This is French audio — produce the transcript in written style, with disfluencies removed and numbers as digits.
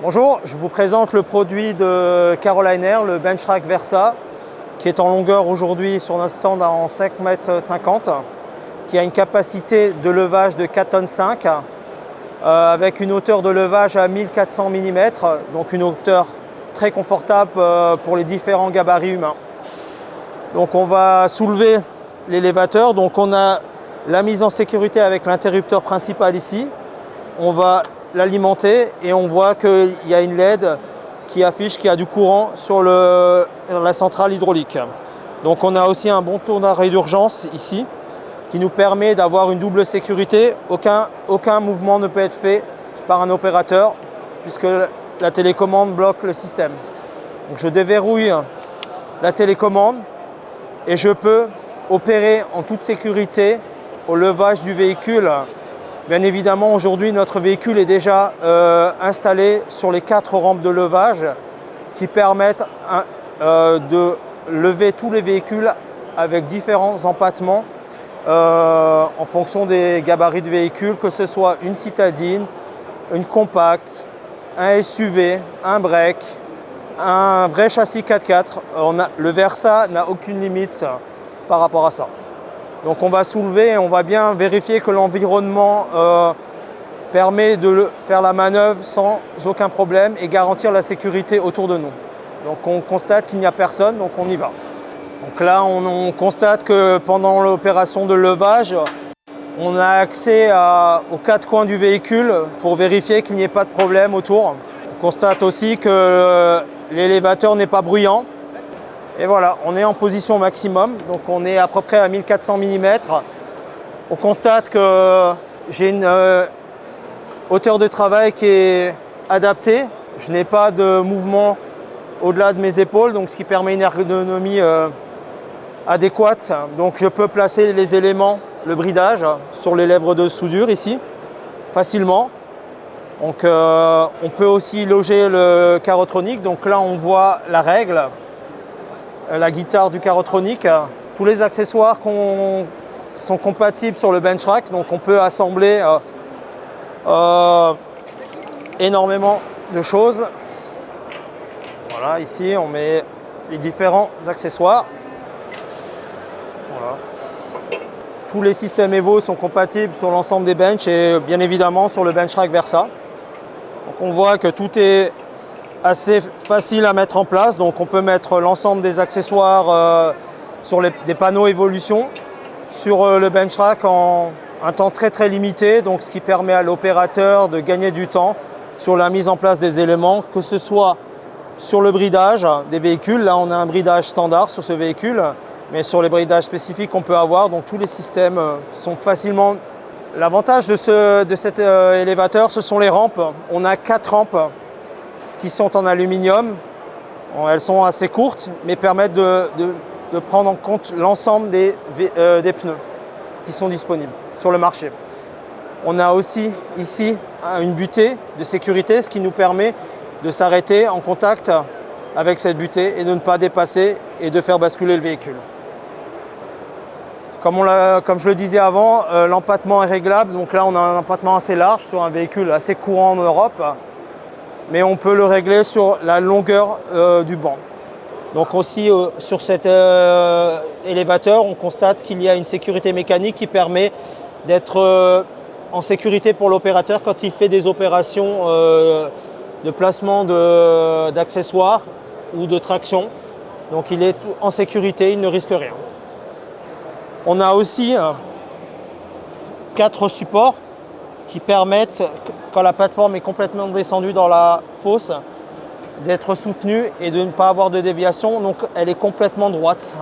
Bonjour, je vous présente le produit de Caroline Air, le Benchrack Versa, qui est en longueur aujourd'hui sur notre stand en 5,50 m, qui a une capacité de levage de 4,5 tonnes, avec une hauteur de levage à 1400 mm, donc une hauteur très confortable pour les différents gabarits humains. Donc on va soulever l'élévateur, donc on a la mise en sécurité avec l'interrupteur principal ici. On va l'alimenter et on voit qu'il y a une LED qui affiche qu'il y a du courant sur la centrale hydraulique. Donc on a aussi un bouton d'arrêt d'urgence ici qui nous permet d'avoir une double sécurité. Aucun mouvement ne peut être fait par un opérateur puisque la télécommande bloque le système. Donc je déverrouille la télécommande et je peux opérer en toute sécurité au levage du véhicule. Bien évidemment, aujourd'hui, notre véhicule est déjà installé sur les 4 rampes de levage qui permettent de lever tous les véhicules avec différents empattements en fonction des gabarits de véhicules, que ce soit une citadine, une compacte, un SUV, un break, un vrai châssis 4x4. Le Versa n'a aucune limite par rapport à ça. Donc on va soulever et on va bien vérifier que l'environnement permet de faire la manœuvre sans aucun problème et garantir la sécurité autour de nous. Donc on constate qu'il n'y a personne, donc on y va. Donc là on constate que pendant l'opération de levage, on a accès aux 4 coins du véhicule pour vérifier qu'il n'y ait pas de problème autour. On constate aussi que l'élévateur n'est pas bruyant. Et voilà, on est en position maximum, donc on est à peu près à 1400 mm. On constate que j'ai une hauteur de travail qui est adaptée. Je n'ai pas de mouvement au-delà de mes épaules, donc ce qui permet une ergonomie adéquate. Donc je peux placer les éléments, le bridage, sur les lèvres de soudure ici, facilement. Donc on peut aussi loger le Carotronic. Donc là on voit la règle, la guitare du Carotronic, tous les accessoires sont compatibles sur le Benchrack, donc on peut assembler énormément de choses. Voilà, ici on met les différents accessoires. Voilà. Tous les systèmes Evo sont compatibles sur l'ensemble des benches et bien évidemment sur le Benchrack Versa. Donc on voit que tout est assez facile à mettre en place, donc on peut mettre l'ensemble des accessoires sur des panneaux évolution sur le Benchrack en un temps très limité, donc ce qui permet à l'opérateur de gagner du temps sur la mise en place des éléments, que ce soit sur le bridage des véhicules. Là on a un bridage standard sur ce véhicule, mais sur les bridages spécifiques qu'on peut avoir, donc tous les systèmes sont facilement. L'avantage de cet élévateur, ce sont les rampes. On a 4 rampes qui sont en aluminium. Elles sont assez courtes, mais permettent de prendre en compte l'ensemble des pneus qui sont disponibles sur le marché. On a aussi ici une butée de sécurité, ce qui nous permet de s'arrêter en contact avec cette butée et de ne pas dépasser et de faire basculer le véhicule. Comme je le disais avant, l'empattement est réglable. Donc là, on a un empattement assez large sur un véhicule assez courant en Europe, mais on peut le régler sur la longueur du banc. Donc aussi sur cet élévateur, on constate qu'il y a une sécurité mécanique qui permet d'être en sécurité pour l'opérateur quand il fait des opérations de placement d'accessoires ou de traction. Donc il est en sécurité, il ne risque rien. On a aussi 4 supports qui permettent, quand la plateforme est complètement descendue dans la fosse, d'être soutenue et de ne pas avoir de déviation. Donc elle est complètement droite.